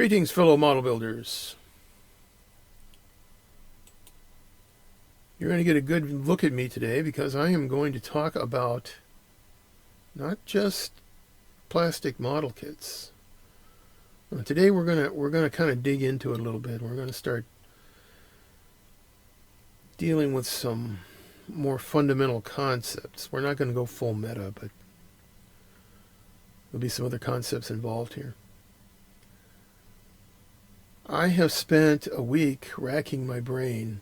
Greetings, fellow model builders. You're going to get a good look at me today because I am going to talk about not just plastic model kits. Today we're going to kind of dig into it a little bit. We're going to start dealing with some more fundamental concepts. We're not going to go full meta, but there'll be some other concepts involved here. I have spent a week racking my brain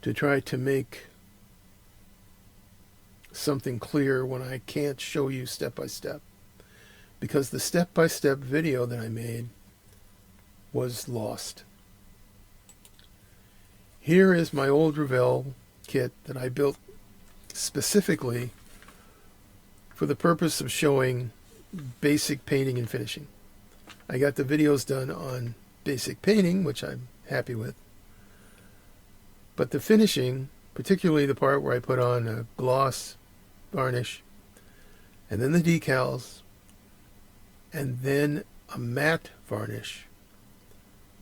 to try to make something clear when I can't show you step by step, because the step by step video that I made was lost. Here is my old Revell kit that I built specifically for the purpose of showing basic painting and finishing. I got the videos done on basic painting, which I'm happy with. But the finishing, particularly the part where I put on a gloss varnish, and then the decals, and then a matte varnish,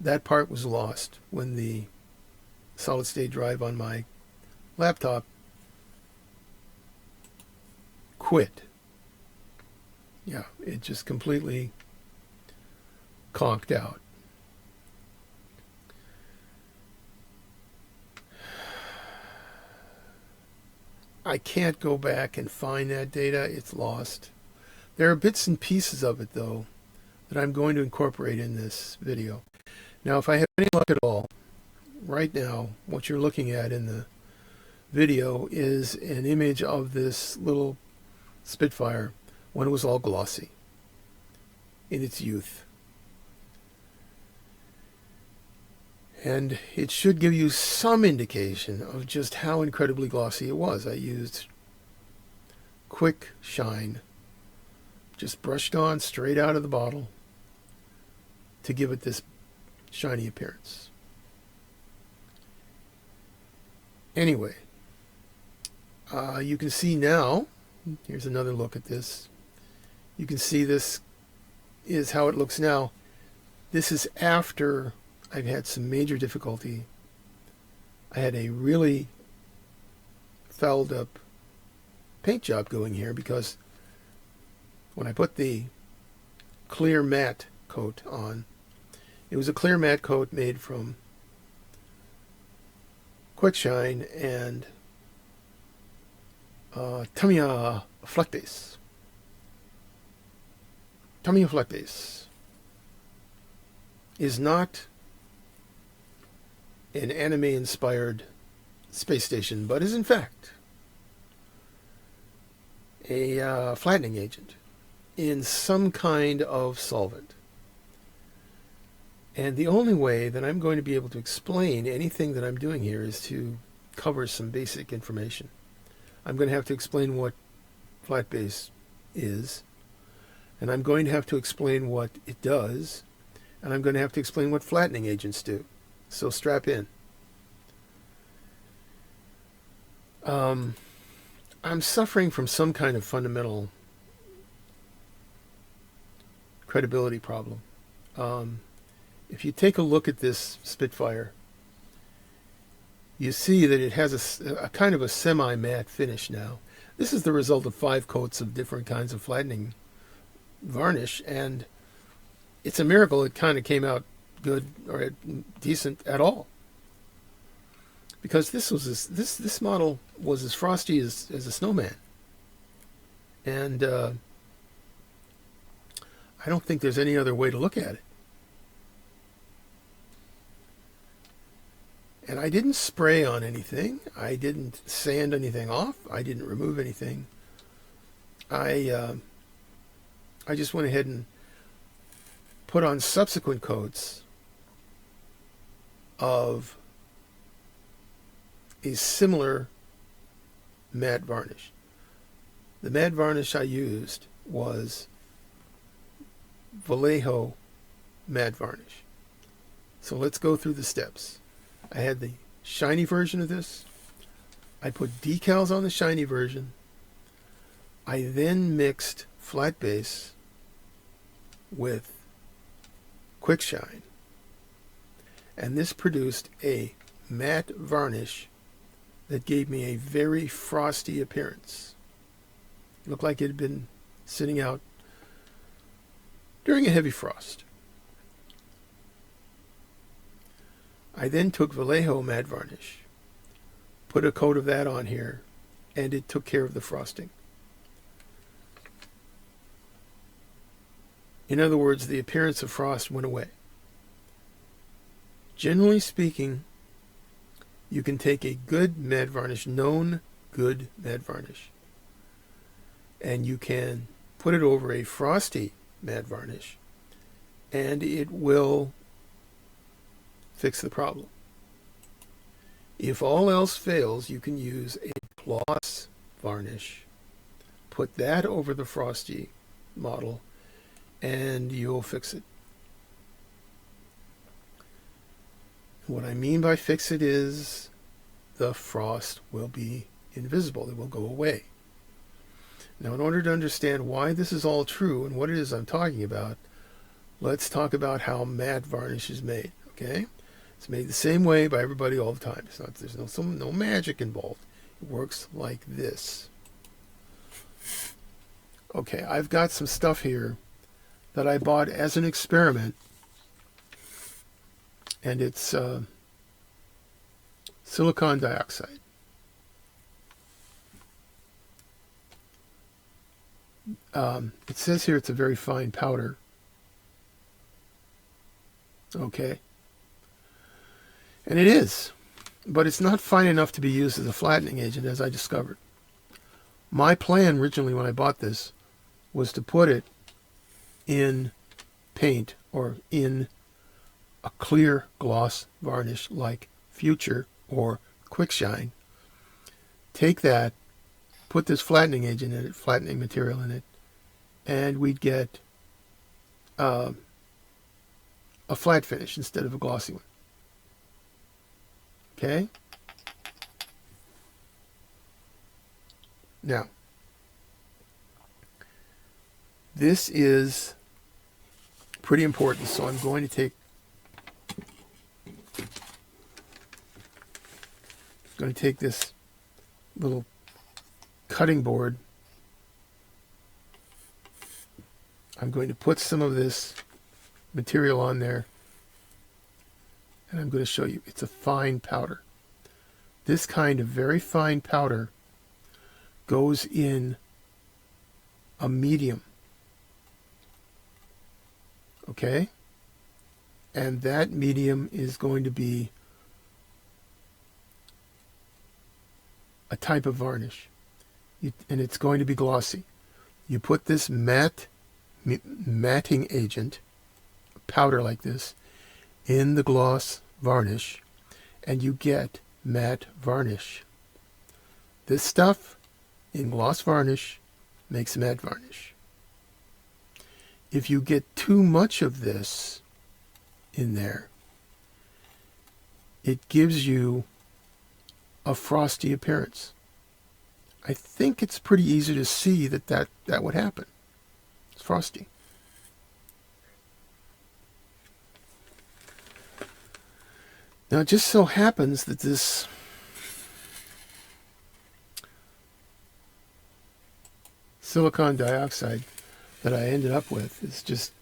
that part was lost when the solid state drive on my laptop quit. Yeah, it just completely conked out. I can't go back and find that data. It's lost. There are bits and pieces of it, though, that I'm going to incorporate in this video. Now, if I have any luck at all, right now, what you're looking at in the video is an image of this little Spitfire when it was all glossy in its youth. And it should give you some indication of just how incredibly glossy it was. I used quick shine, just brushed on straight out of the bottle to give it this shiny appearance. Anyway, you can see now, here's another look at this. You can see this is how it looks now. This is after I've had some major difficulty. I had a really fouled up paint job going here because when I put the clear matte coat on, it was a clear matte coat made from quick shine and Tamiya fleck base. Tamiya fleck base is not an anime-inspired space station, but is in fact a flattening agent in some kind of solvent. And the only way that I'm going to be able to explain anything that I'm doing here is to cover some basic information. I'm going to have to explain what flat base is, and I'm going to have to explain what it does, and I'm going to have to explain what flattening agents do. So strap in. I'm suffering from some kind of fundamental credibility problem. If you take a look at this Spitfire, you see that it has a kind of a semi-matte finish now. This is the result of 5 coats of different kinds of flattening varnish, and it's a miracle it kind of came out good or decent at all, because this model was as frosty as a snowman, and I don't think there's any other way to look at it. And I didn't spray on anything. I didn't sand anything off. I didn't remove anything. I just went ahead and put on subsequent coats of a similar matte varnish. The matte varnish I used was Vallejo matte varnish. So let's go through the steps. I had the shiny version of this. I put decals on the shiny version. I then mixed flat base with quick shine, and this produced a matte varnish that gave me a very frosty appearance. It looked like it had been sitting out during a heavy frost. I then took Vallejo matte varnish, put a coat of that on here, and it took care of the frosting. In other words, the appearance of frost went away. Generally speaking, you can take a good matte varnish, known good matte varnish, and you can put it over a frosty matte varnish, and it will fix the problem. If all else fails, you can use a gloss varnish, put that over the frosty model, and you'll fix it. What I mean by fix it is the frost will be invisible. It will go away. Now, in order to understand why this is all true and what it is I'm talking about, let's talk about how matte varnish is made. Okay? It's made the same way by everybody all the time. There's no magic involved. It works like this. Okay, I've got some stuff here that I bought as an experiment, and it's silicon dioxide. It says here it's a very fine powder. Okay. And it is, but it's not fine enough to be used as a flattening agent, as I discovered. My plan originally when I bought this was to put it in paint or in a clear gloss varnish like Future or Quick Shine. Take that, put this flattening agent in it, flattening material in it, and we'd get a flat finish instead of a glossy one. Okay? Now, this is pretty important, so I'm going to take this little cutting board. I'm going to put some of this material on there, and I'm going to show you. It's a fine powder. This kind of very fine powder goes in a medium. Okay? And that medium is going to be a type of varnish. And it's going to be glossy. You put this matting agent, powder like this, in the gloss varnish, and you get matte varnish. This stuff in gloss varnish makes matte varnish. If you get too much of this in there, it gives you a frosty appearance. I think it's pretty easy to see that would happen. It's frosty. Now, it just so happens that this silicon dioxide that I ended up with is just,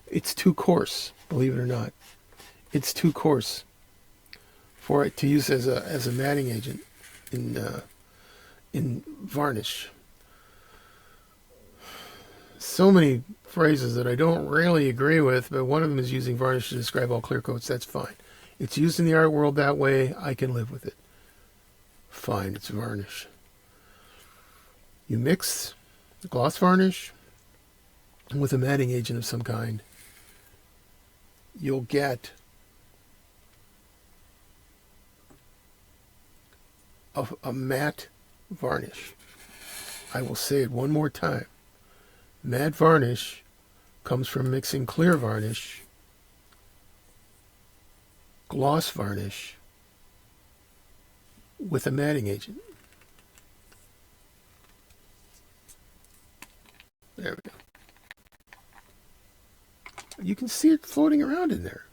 it's too coarse, believe it or not. It's too coarse for it to use as a matting agent in varnish. So many phrases that I don't really agree with, but one of them is using varnish to describe all clear coats. That's fine. It's used in the art world that way. I can live with it. Fine, it's varnish. You mix the gloss varnish with a matting agent of some kind. You'll get a matte varnish. I will say it one more time. Matte varnish comes from mixing clear varnish, gloss varnish, with a matting agent. There we go. you can see it floating around in there.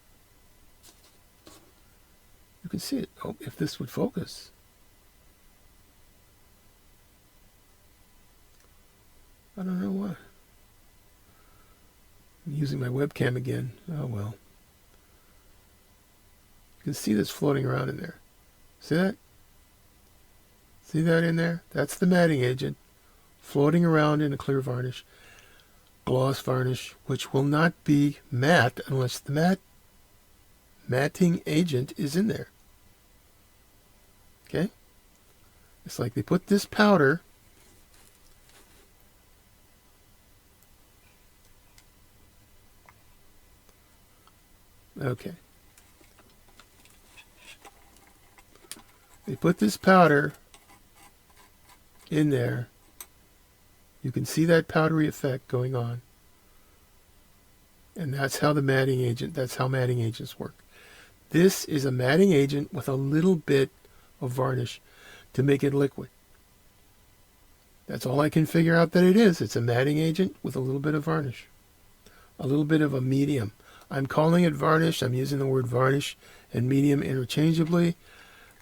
You can see it. Oh, if this would focus. I don't know why. I'm using my webcam again. Oh well. You can see this floating around in there. See that? See that in there? That's the matting agent floating around in a clear varnish. Gloss varnish, which will not be matte unless the matting agent is in there. Okay? It's like they put this powder okay. They put this powder in there. You can see that powdery effect going on. And that's how matting agents work. This is a matting agent with a little bit of varnish to make it liquid. That's all I can figure out that it is. It's a matting agent with a little bit of varnish. A little bit of a medium. I'm calling it varnish. I'm using the word varnish and medium interchangeably.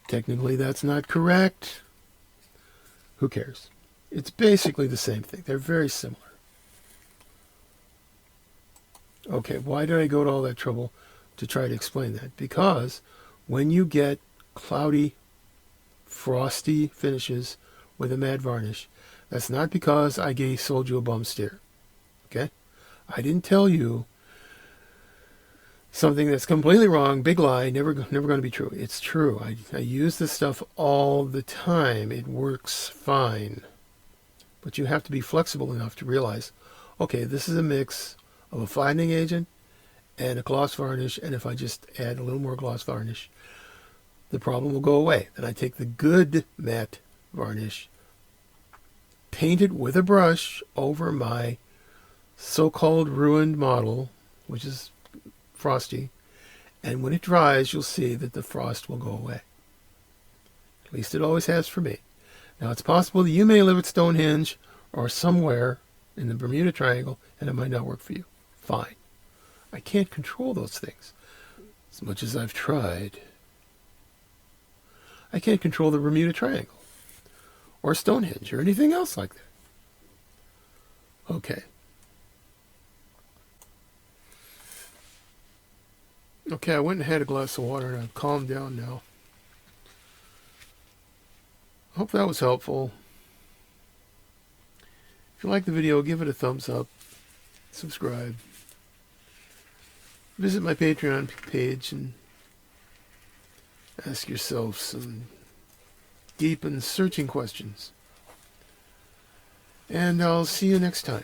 Technically, that's not correct. Who cares? It's basically the same thing. They're very similar. Okay, why did I go to all that trouble to try to explain that? Because when you get cloudy, frosty finishes with a matte varnish, that's not because I sold you a bum steer. Okay? I didn't tell you something that's completely wrong, big lie, never going to be true. It's true. I use this stuff all the time. It works fine. But you have to be flexible enough to realize, okay, this is a mix of a flattening agent and a gloss varnish, and if I just add a little more gloss varnish, the problem will go away. Then I take the good matte varnish, paint it with a brush over my so-called ruined model, which is frosty, and when it dries, you'll see that the frost will go away. At least it always has for me. Now, it's possible that you may live at Stonehenge or somewhere in the Bermuda Triangle, and it might not work for you. Fine. I can't control those things, as much as I've tried. I can't control the Bermuda Triangle, or Stonehenge, or anything else like that. Okay. Okay, I went and had a glass of water, and I've calmed down now. Hope that was helpful. If you like the video, give it a thumbs up. Subscribe. Visit my Patreon page and ask yourself some deep and searching questions. And I'll see you next time.